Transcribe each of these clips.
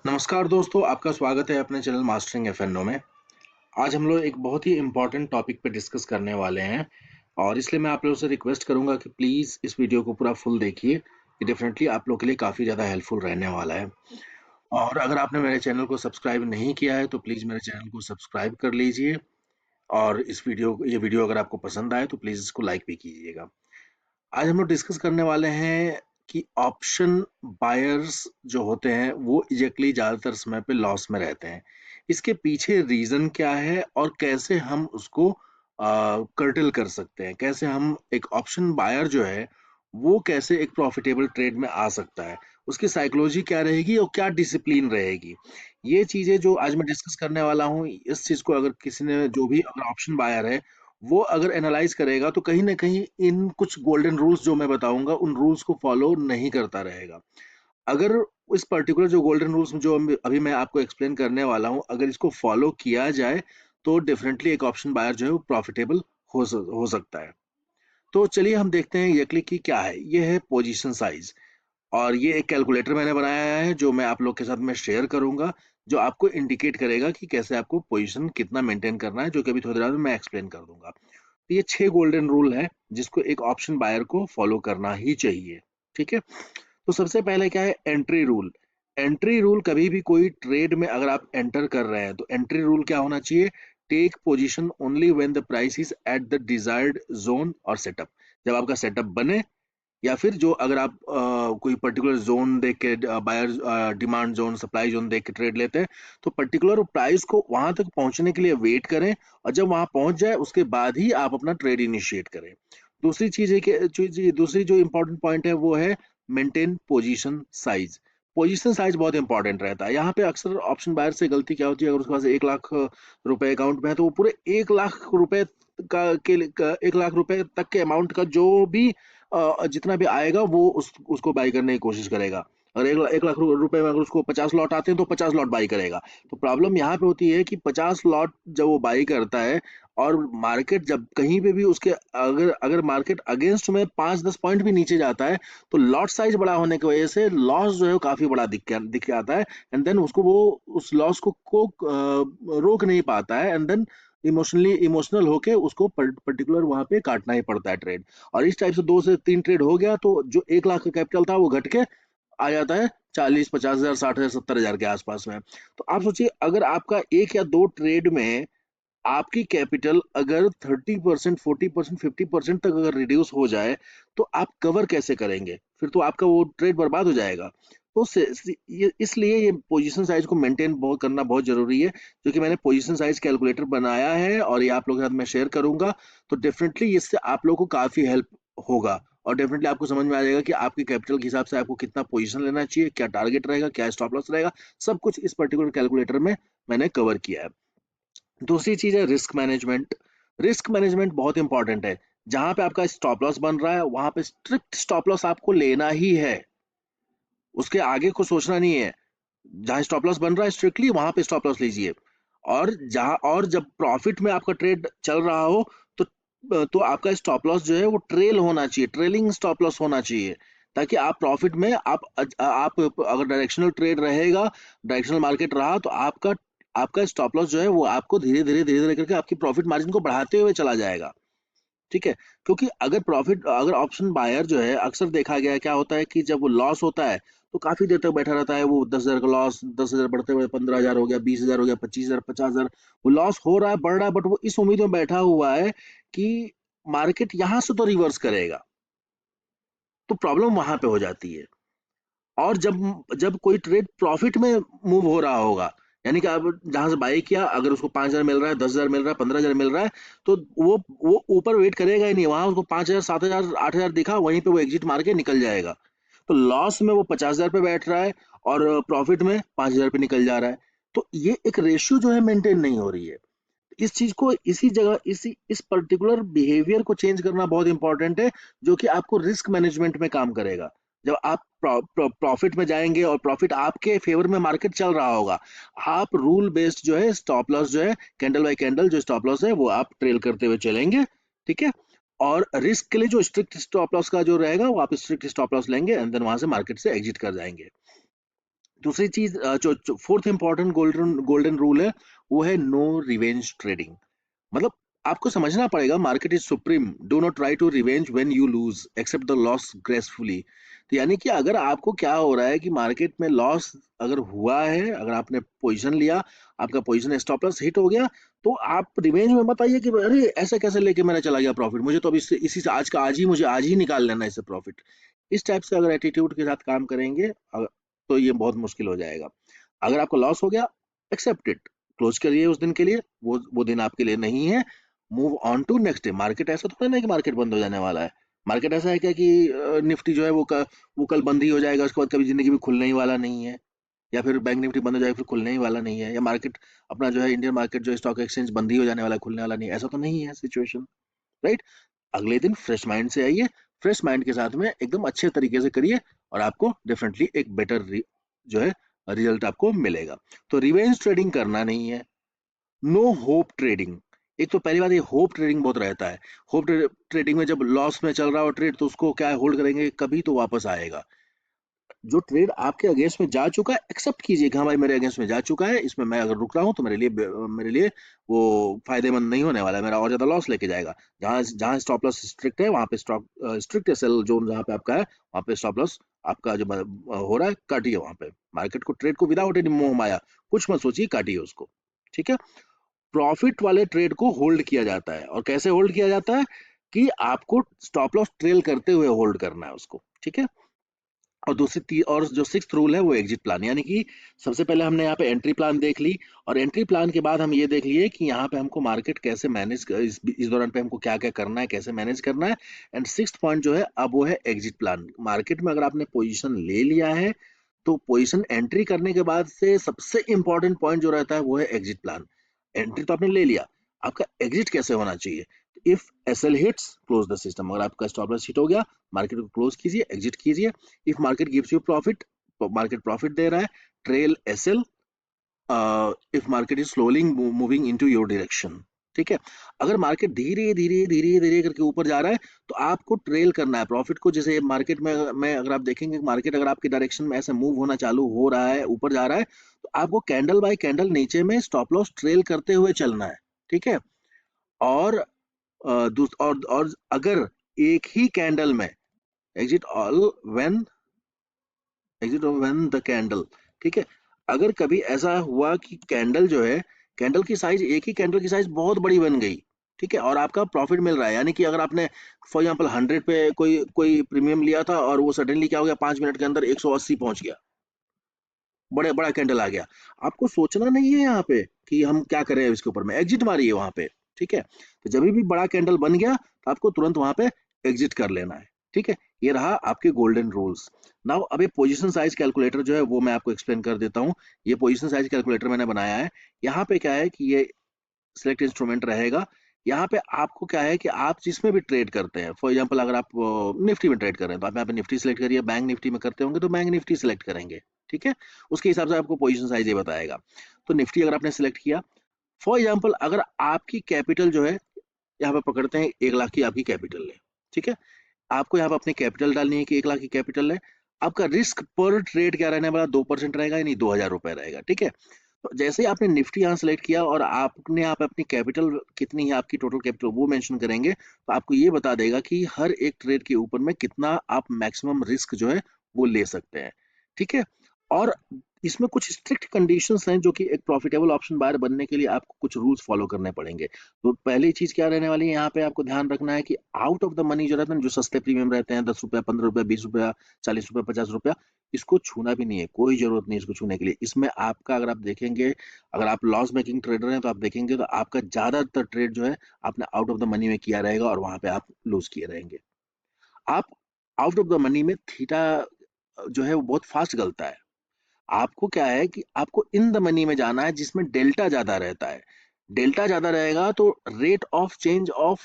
नमस्कार दोस्तों, आपका स्वागत है अपने चैनल मास्टरिंग एफएनओ में। आज हम लोग एक बहुत ही इम्पोर्टेंट टॉपिक पे डिस्कस करने वाले हैं और इसलिए मैं आप लोगों से रिक्वेस्ट करूंगा कि प्लीज़ इस वीडियो को पूरा फुल देखिए। ये डेफिनेटली आप लोग के लिए काफ़ी ज़्यादा हेल्पफुल रहने वाला है। और अगर आपने मेरे चैनल को सब्सक्राइब नहीं किया है तो प्लीज़ मेरे चैनल को सब्सक्राइब कर लीजिए और ये वीडियो अगर आपको पसंद आए तो प्लीज़ इसको लाइक भी कीजिएगा। आज हम लोग डिस्कस करने वाले हैं कि ऑप्शन बायर्स जो होते हैं वो एग्जैक्टली ज़्यादातर समय पे लॉस में रहते हैं। इसके पीछे रीज़न क्या है और कैसे हम उसको कर्टेल कर सकते हैं, कैसे हम एक ऑप्शन बायर जो है वो कैसे एक प्रॉफिटेबल ट्रेड में आ सकता है, उसकी साइकोलॉजी क्या रहेगी और क्या डिसिप्लिन रहेगी। ये चीज़ें जो आज मैं डिस्कस करने वाला हूँ, इस चीज़ को अगर किसी ने जो भी अगर ऑप्शन बायर है वो अगर एनालाइज करेगा तो कहीं ना कहीं इन कुछ गोल्डन रूल्स जो मैं बताऊंगा उन रूल्स को फॉलो नहीं करता रहेगा। अगर इस पर्टिकुलर जो गोल्डन रूल्स जो अभी मैं आपको एक्सप्लेन करने वाला हूं अगर इसको फॉलो किया जाए तो डेफिनेटली एक ऑप्शन बायर जो है वो प्रॉफिटेबल हो सकता है। तो चलिए हम देखते हैं ये क्लिक की क्या है। ये है पोजीशन साइज और ये एक कैलकुलेटर मैंने बनाया है जो मैं आप लोग के साथ में शेयर करूंगा, जो आपको इंडिकेट करेगा कि कैसे आपको पोजीशन कितना मेंटेन करना है, जो कि अभी थोड़ी देर में मैं एक्सप्लेन कर दूंगा। तो ये 6 गोल्डन रूल है जिसको एक ऑप्शन बायर को फॉलो करना ही चाहिए। ठीक है। तो सबसे पहले क्या है, एंट्री रूल। एंट्री रूल, कभी भी कोई ट्रेड में अगर आप एंटर कर रहे हैं तो एंट्री रूल क्या होना चाहिए, take position only when the price is at the desired zone और सेटअप। जब आपका सेटअप बने या फिर जो अगर आप कोई पर्टिकुलर जोन देख के buyer demand zone supply zone देख के ट्रेड लेते हैं तो पर्टिकुलर प्राइस को वहां तक पहुंचने के लिए वेट करें और जब वहां पहुंच जाए उसके बाद ही आप अपना ट्रेड इनिशिएट करें। दूसरी चीज है कि दूसरी जो इंपॉर्टेंट पॉइंट है वो है maintain position size. Position size बहुत इंपॉर्टेंट रहता है। यहाँ पे अक्सर ऑप्शन बायर से गलती क्या होती है, अगर उसके पास 1 लाख रुपए अकाउंट में है तो वो पूरे 1 लाख रुपए का 1 लाख रुपए तक के अमाउंट का जो भी जितना भी आएगा वो उसको बाई करने की कोशिश करेगा। और 1 लाख रुपए में अगर उसको 50 लॉट आते हैं तो 50 लॉट बाई करेगा। तो प्रॉब्लम यहाँ पे होती है कि 50 लॉट जब वो बाई करता है और मार्केट जब कहीं पे भी उसके अगर अगर मार्केट अगेंस्ट में 5-10 पॉइंट भी नीचे जाता है तो लॉट साइज बड़ा होने की वजह से लॉस जो है वो काफी बड़ा दिख जाता है। एंड देन उसको वो उस लॉस को रोक नहीं पाता है एंड देन इमोशनल होके उसको पर्टिकुलर वहां पे काटना ही पड़ता है ट्रेड। और इस टाइप से 2 से 3 ट्रेड हो गया तो जो 1 लाख का कैपिटल था वो घट के आ जाता है 40-50 हजार 60 हजार 70 हजार के आसपास में। तो आप सोचिए अगर आपका एक या दो ट्रेड में आपकी कैपिटल अगर 30% 40% 50% तक अगर रिड्यूस हो जाए तो आप कवर कैसे करेंगे, फिर तो आपका वो ट्रेड बर्बाद हो जाएगा। तो इसलिए ये पोजीशन साइज को मेंटेन बहुत करना बहुत जरूरी है, जो कि मैंने पोजीशन साइज कैलकुलेटर बनाया है और ये आप लोगों के साथ मैं शेयर करूंगा। तो डेफिनेटली इससे आप लोगों को काफी हेल्प होगा और डेफिनेटली आपको समझ में आ जाएगा कि आपके कैपिटल के हिसाब से आपको कितना पोजीशन लेना चाहिए, क्या टारगेट रहेगा, क्या स्टॉप लॉस रहेगा। सब कुछ इस पर्टिकुलर कैलकुलेटर में मैंने कवर किया है। दूसरी चीज है रिस्क मैनेजमेंट। रिस्क मैनेजमेंट बहुत इंपॉर्टेंट है। जहां पे आपका स्टॉप लॉस बन रहा है वहां पे स्ट्रिक्ट स्टॉप लॉस आपको लेना ही है, उसके आगे को सोचना नहीं है। जहां स्टॉप लॉस बन रहा है स्ट्रिक्टली वहां पे स्टॉप लॉस लीजिए। और जब प्रॉफिट में आपका ट्रेड चल रहा हो तो आपका स्टॉप लॉस जो है वो ट्रेल होना चाहिए, ट्रेलिंग स्टॉप लॉस होना चाहिए, ताकि आप प्रॉफिट में आप अगर डायरेक्शनल ट्रेड रहेगा, डायरेक्शनल मार्केट रहा तो आपका आपका स्टॉप लॉस जो है वो आपको धीरे धीरे करके आपकी प्रॉफिट मार्जिन को बढ़ाते हुए चला जाएगा। ठीक है। क्योंकि अगर ऑप्शन बायर जो है अक्सर देखा गया है क्या होता है कि जब वो लॉस होता है तो काफी देर तक बैठा रहता है। वो 10 हजार का लॉस, 10 हजार बढ़ते हुए 15 हजार हो गया, 20 हजार हो गया, 25 हजार, 50 हजार, वो लॉस हो रहा है बढ़ रहा है बट वो इस उम्मीद में बैठा हुआ है कि मार्केट यहां से तो रिवर्स करेगा। तो प्रॉब्लम वहां पे हो जाती है। और जब जब कोई ट्रेड प्रॉफिट में मूव हो रहा होगा, यानी कि अब जहां से बाई किया अगर उसको 5 हजार मिल रहा है, 10 हजार मिल रहा है, 15 हजार मिल रहा है, तो वो ऊपर वेट करेगा ही नहीं, वहां उसको 5 हजार 7 हजार 8 हजार दिखा वहीं पे वो एग्जिट मार के निकल जाएगा। तो लॉस में वो 50 हजार पे बैठ रहा है और प्रॉफिट में 5 हजार पे निकल जा रहा है। तो ये एक रेशियो जो है मेंटेन नहीं हो रही है। इस चीज को इसी जगह इस पर्टिकुलर बिहेवियर को चेंज करना बहुत इंपॉर्टेंट है, जो कि आपको रिस्क मैनेजमेंट में काम करेगा। जब आप प्रॉफिट में जाएंगे और प्रॉफिट आपके फेवर में मार्केट चल रहा होगा, आप रूल बेस्ड जो है स्टॉप लॉस जो है कैंडल बाय कैंडल जो स्टॉप लॉस है वो आप ट्रेल करते हुए चलेंगे। ठीक है। और रिस्क के लिए जो स्ट्रिक्ट स्टॉप लॉस का जो रहेगा वो आप स्ट्रिक्ट स्टॉप लॉस लेंगे एंड देन वहां से मार्केट से एग्जिट कर जाएंगे। दूसरी चीज जो fourth important golden golden rule है वो है नो रिवेंज ट्रेडिंग। मतलब आपको समझना पड़ेगा market is supreme, do not try to revenge when you lose, accept the loss gracefully. तो यानी कि अगर आपको क्या हो रहा है कि मार्केट में लॉस अगर हुआ है, अगर आपने पोजीशन लिया, आपका पोजीशन स्टॉप लॉस हिट हो गया, तो आप रिवेंज में मत आइए कि अरे ऐसे कैसे लेके मेरा चला गया प्रॉफिट, मुझे तो अब इससे इसी से आज का आज ही निकाल लेना है इससे प्रॉफिट। इस टाइप से अगर एटीट्यूड के साथ काम करेंगे तो ये बहुत मुश्किल हो जाएगा। अगर आपको लॉस हो गया, एक्सेप्ट इट, क्लोज करिए उस दिन के लिए, वो दिन आपके लिए नहीं है, move on to next day. Market ऐसा थोड़ा ना है कि मार्केट बंद हो जाने वाला है। मार्केट ऐसा है क्या कि निफ्टी जो है वो कल बंद ही हो जाएगा, उसके बाद कभी जिंदगी में खुलने ही वाला नहीं है, या फिर बैंक निफ्टी बंद हो जाएगा फिर खुलने ही वाला नहीं है, या मार्केट अपना जो है इंडियन मार्केट जो स्टॉक एक्सचेंज बंद ही हो जाने वाला है, खुलने वाला नहीं है, ऐसा तो नहीं है सिचुएशन, राइट। अगले दिन फ्रेश माइंड से आइए, फ्रेश माइंड के साथ में एकदम अच्छे तरीके से करिए, और आपको डेफिनेटली एक बेटर जो है रिजल्ट आपको मिलेगा। तो रिवेंज ट्रेडिंग करना नहीं है। No hope trading. एक तो पहली बात ये होप ट्रेडिंग बहुत रहता है। होप ट्रेडिंग में जब लॉस में चल रहा हो ट्रेड तो उसको क्या होल्ड करेंगे, कभी तो वापस आएगा। जो ट्रेड आपके अगेंस्ट में जा चुका है एक्सेप्ट कीजिए कि हाँ भाई मेरे अगेंस्ट में जा चुका है, इसमें मैं अगर रुक रहा हूँ तो मेरे लिए वो फायदेमंद नहीं होने वाला है, मेरा और ज्यादा लॉस लेके जाएगा। जहाँ जहाँ स्टॉप लॉस स्ट्रिक्ट है वहां पे स्टॉप स्ट्रिक्ट है, सेल जोन जहाँ पे आपका है वहां पे स्टॉप लॉस आपका जो हो रहा है काटिए वहां पे। मार्केट को ट्रेड को विदाउट एनी मोह माया कुछ मत सोचिए, काटिए उसको, ठीक है। प्रॉफिट वाले ट्रेड को होल्ड किया जाता है, और कैसे होल्ड किया जाता है कि आपको स्टॉप लॉस ट्रेल करते हुए होल्ड करना है उसको, ठीक है। और और जो सिक्स्थ रूल है वो एग्जिट प्लान, यानी कि सबसे पहले हमने यहाँ पे एंट्री प्लान देख ली, और एंट्री प्लान के बाद हम ये देख लिए कि यहाँ पे हमको मार्केट कैसे मैनेज, इस दौरान पे हमको क्या क्या करना है, कैसे मैनेज करना है। एंड सिक्स्थ पॉइंट जो है अब वो है एग्जिट प्लान। मार्केट में अगर आपने पोजीशन ले लिया है तो पोजीशन एंट्री करने के बाद से सबसे इंपॉर्टेंट पॉइंट जो रहता है वो है एग्जिट प्लान। एंट्री तो आपने ले लिया, आपका एग्जिट कैसे होना चाहिए। If SL hits close the system, अगर आपका स्टॉप लॉस हिट हो गया मार्केट को क्लोज कीजिए, एग्जिट कीजिए। If market gives you profit, market profit दे रहा है, trail SL. If market is slowly moving into your direction, ठीक है। अगर मार्केट धीरे धीरे धीरे धीरे करके ऊपर जा रहा है तो आपको ट्रेल करना है प्रॉफिट को। जैसे मार्केट में अगर आप देखेंगे मार्केट अगर आपकी डायरेक्शन में ऐसे मूव होना चालू हो रहा है, ऊपर जा रहा है, तो आपको कैंडल बाय कैंडल नीचे में स्टॉप लॉस ट्रेल करते हुए चलना है, ठीक है। और और अगर एक ही कैंडल में exit all when exit when the candle, ठीक है। अगर कभी ऐसा हुआ कि कैंडल जो है, कैंडल की साइज, एक ही कैंडल की साइज बहुत बड़ी बन गई, ठीक है, और आपका प्रॉफिट मिल रहा है, यानी कि अगर आपने फॉर एग्जांपल 100 पे कोई कोई प्रीमियम लिया था और वो सडनली क्या हो गया 5 मिनट के अंदर 180 पहुंच गया, बड़े बड़ा कैंडल आ गया, आपको सोचना नहीं है यहाँ पे कि हम क्या करें इसके ऊपर में, एग्जिट मारिए वहां पे, ठीक है। तो जब भी बड़ा कैंडल बन गया तो आपको तुरंत वहां पे एग्जिट कर लेना है, ठीक है। ये रहा आपके गोल्डन रूल्स। नाउ अब ये पोजीशन साइज कैलकुलेटर जो है वो मैं आपको एक्सप्लेन कर देता हूँ। ये पोजीशन साइज कैलकुलेटर मैंने बनाया है। यहाँ पे क्या है कि ये सिलेक्ट इंस्ट्रूमेंट रहेगा। यहाँ पे आपको क्या है कि आप जिसमें भी ट्रेड करते हैं, फॉर एग्जांपल अगर आप निफ्टी में ट्रेड कर रहे हैं तो आप यहाँ पे निफ्टी सिलेक्ट करिए, बैंक निफ्टी में करते होंगे तो बैंक निफ्टी सिलेक्ट करेंगे, ठीक है। उसके हिसाब से आपको पोजीशन साइज ये बताएगा। तो निफ्टी अगर आपने सिलेक्ट किया, फॉर एग्जांपल अगर आपकी कैपिटल जो है, यहाँ पे पकड़ते हैं 1 लाख की आपकी कैपिटल है, ठीक है। आपको यहाँ पे अपनी कैपिटल डालनी है कि 1 लाख की कैपिटल है। आपका रिस्क पर ट्रेड क्या रहने वाला, 2% रहेगा, यानी 2,000 रुपए रहेगा, ठीक है। तो जैसे ही आपने निफ्टी यहाँ सेलेक्ट किया और आपने यहाँ पे अपनी कैपिटल कितनी है, आपकी टोटल कैपिटल वो मेंशन करेंगे, तो आपको ये बता देगा कि हर एक ट्रेड के ऊपर में कितना आप मैक्सिमम रिस्क जो है वो ले सकते हैं, ठीक है। और इसमें कुछ स्ट्रिक्ट कंडीशंस हैं जो कि एक प्रॉफिटेबल ऑप्शन बायर बनने के लिए आपको कुछ रूल्स फॉलो करने पड़ेंगे। तो पहली चीज क्या रहने वाली है, यहाँ पे आपको ध्यान रखना है कि आउट ऑफ द मनी जो रहता है ना, जो सस्ते प्रीमियम रहते हैं, 10 रुपया, 15 रुपया, 20 रुपया, 40 रुपया, 50 रुपया, इसको छूना भी नहीं है, कोई जरूरत नहीं इसको छूने के लिए। इसमें आपका अगर आप देखेंगे, अगर आप लॉस मेकिंग ट्रेडर हैं तो आप देखेंगे तो आपका ज्यादातर ट्रेड जो है आपने आउट ऑफ द मनी में किया रहेगा और वहां पे आप लूज किए रहेंगे। आप आउट ऑफ द मनी में थीटा जो है वो बहुत फास्ट गलता है। आपको क्या है कि आपको इन द मनी में जाना है जिसमें डेल्टा ज्यादा रहता है। डेल्टा ज्यादा रहेगा तो rate of change of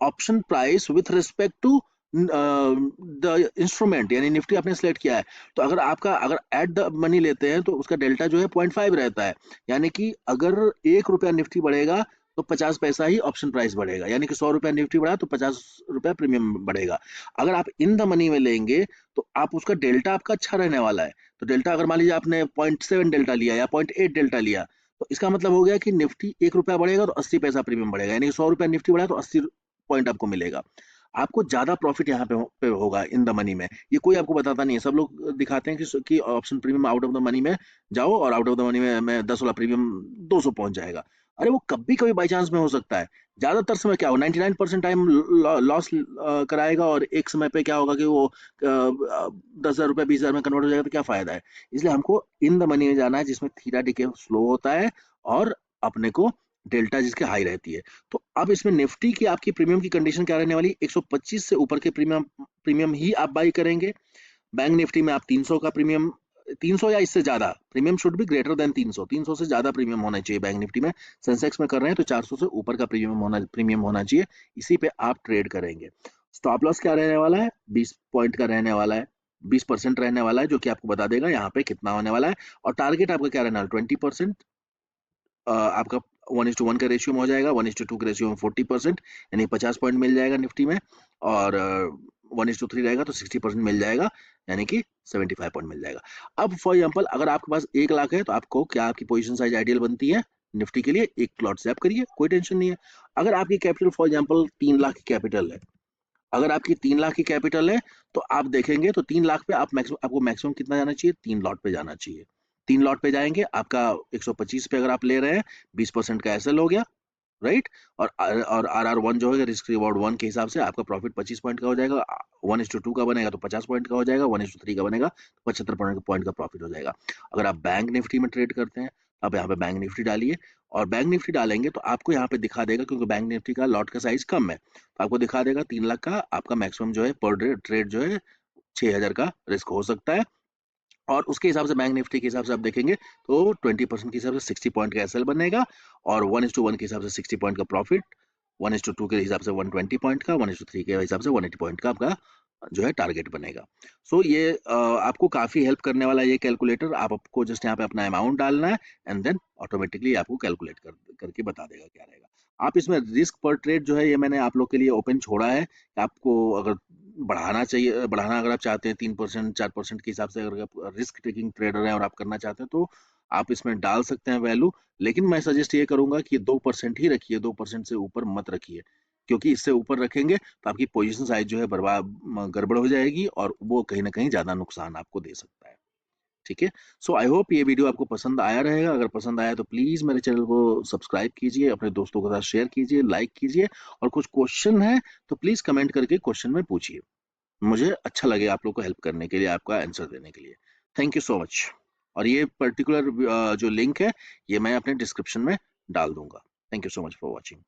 option price with respect to the instrument, यानी निफ्टी आपने सेलेक्ट किया है, तो अगर एट द मनी लेते हैं तो उसका डेल्टा जो है 0.5 रहता है। यानी कि अगर 1 रुपया निफ्टी बढ़ेगा तो 50 पैसा ही ऑप्शन प्राइस बढ़ेगा, यानी कि 100 रुपया निफ्टी बढ़ा तो 50 रुपया प्रीमियम बढ़ेगा। अगर आप इन द मनी में लेंगे तो आप उसका डेल्टा आपका अच्छा रहने वाला है। तो डेल्टा अगर मान लीजिए आपने 0.7 डेल्टा लिया या 0.8 डेल्टा लिया, तो इसका मतलब हो गया कि निफ्टी 1 रुपया बढ़ेगा तो 80 पैसा प्रीमियम बढ़ेगा, यानी कि 100 रुपया निफ्टी बढ़ा तो 80 पॉइंट आपको मिलेगा। आपको ज्यादा प्रॉफिट यहाँ पे होगा इन द मनी में। ये कोई आपको बताता नहीं है, सब लोग दिखाते हैं कि option premium out of the money में जाओ और आउट ऑफ द मनी में 10 वाला प्रीमियम 200 पहुंच जाएगा। अरे वो कभी कभी बाई चांस में हो सकता है, ज्यादातर समय क्या हो 99% टाइम लॉस कराएगा, और एक समय पे क्या होगा कि वो 10,000 रुपये 20,000 में कन्वर्ट हो जाएगा, तो क्या फायदा है। इसलिए हमको इन द मनी में जाना है जिसमें थीटा डीके स्लो होता है और अपने को डेल्टा जिसके हाई रहती है। तो अब इसमें निफ्टी की आपकी प्रीमियम की कंडीशन क्या रहने वाली, 125 से ऊपर के प्रीमियम प्रीमियम ही आप बाई करेंगे। बैंक निफ्टी में आप 300 का प्रीमियम, 300 या इससे ज्यादा, premium should be greater than 300, 300 से ज्यादा प्रीमियम होना चाहिए बैंक निफ्टी में। सेंसेक्स में कर रहे हैं तो 400 से ऊपर का प्रीमियम होना चाहिए, इसी पे आप ट्रेड करेंगे। स्टॉप लॉस क्या रहने वाला है, 20 पॉइंट का रहने वाला है, 20% रहने वाला है, जो कि आपको बता देगा यहाँ पे कितना होने वाला है। और टारगेट आपका क्या रहने वाला है, 20%। आपका 1:1 का रेशियो में हो जाएगा, 1:2 के रेशियो में 40%, यानी 50 पॉइंट मिल जाएगा निफ्टी में। और 1:3 रहेगा तो 60% मिल जाएगा, यानी कि 75 पॉइंट मिल जाएगा। अब फॉर एग्जाम्पल अगर आपके पास 1 लाख है तो आपको क्या आपकी पोजीशन साइज आइडियल बनती है निफ्टी के लिए, एक लॉट से आप करिए, कोई टेंशन नहीं है। अगर आपकी कैपिटल फॉर एग्जाम्पल 3 लाख की कैपिटल है, अगर आपकी 3 लाख की कैपिटल है तो आप देखेंगे तो 3 लाख पे आपको मैक्सिमम कितना जाना चाहिए, 3 लॉट पे जाना चाहिए। 3 लॉट पे जाएंगे, आपका 125 पे अगर आप ले रहे हैं, 20% का एसएल हो गया, राइट। और RR1 जो है रिस्क रिवॉर्ड 1 के हिसाब से आपका प्रॉफिट 25 पॉइंट का हो जाएगा। 1:2 का बनेगा तो 50 पॉइंट का हो जाएगा, 1:3 का बनेगा तो 75 पॉइंट का प्रॉफिट हो जाएगा। अगर आप बैंक निफ्टी में ट्रेड करते हैं, आप यहाँ पे बैंक निफ्टी डालिए, और बैंक निफ्टी डालेंगे तो आपको यहाँ पे दिखा देगा, क्योंकि बैंक निफ्टी का लॉट का साइज कम है, तो आपको दिखा देगा 3 लाख का आपका मैक्सिमम जो है पर डे ट्रेड जो है 6,000 का रिस्क हो सकता है। और उसके हिसाब से बैंक निफ्टी के हिसाब से आप देखेंगे तो 20% के हिसाब से 60 पॉइंट का एसएल बनेगा, और 1:1 के हिसाब से 60 पॉइंट का प्रॉफिट, 1:2 के हिसाब से 120 पॉइंट का, 1:3 के हिसाब से 180 पॉइंट का आपका जो है टारगेट बनेगा। सो ये आपको काफी हेल्प करने वाला है ये कैलकुलेटर। आपको जस्ट यहाँ पे अपना अमाउंट डालना है, एंड देन ऑटोमेटिकली आपको कैलकुलेट करके बता देगा क्या रहेगा। आप इसमें रिस्क पर ट्रेड जो है ये मैंने आप लोग के लिए ओपन छोड़ा है, कि आपको अगर बढ़ाना चाहिए, बढ़ाना अगर आप चाहते हैं 3% 4% के हिसाब से, अगर आप रिस्क टेकिंग ट्रेडर हैं और आप करना चाहते हैं तो आप इसमें डाल सकते हैं वैल्यू। लेकिन मैं सजेस्ट ये करूंगा कि 2% ही रखिए, 2% से ऊपर मत रखिए, क्योंकि इससे ऊपर रखेंगे तो आपकी पोजीशन साइज जो है बर्बाद गड़बड़ हो जाएगी, और वो कहीं ना कहीं ज्यादा नुकसान आपको दे सकता है। ठीक है। सो आई होप ये वीडियो आपको पसंद आया रहेगा। अगर पसंद आया तो प्लीज मेरे चैनल को सब्सक्राइब कीजिए, अपने दोस्तों के साथ शेयर कीजिए, लाइक कीजिए, और कुछ क्वेश्चन है तो प्लीज कमेंट करके क्वेश्चन में पूछिए। मुझे अच्छा लगे आप लोग को हेल्प करने के लिए, आपका आंसर देने के लिए। Thank you so much. और ये पर्टिकुलर जो लिंक है ये मैं अपने डिस्क्रिप्शन में डाल दूंगा। Thank you so much for watching.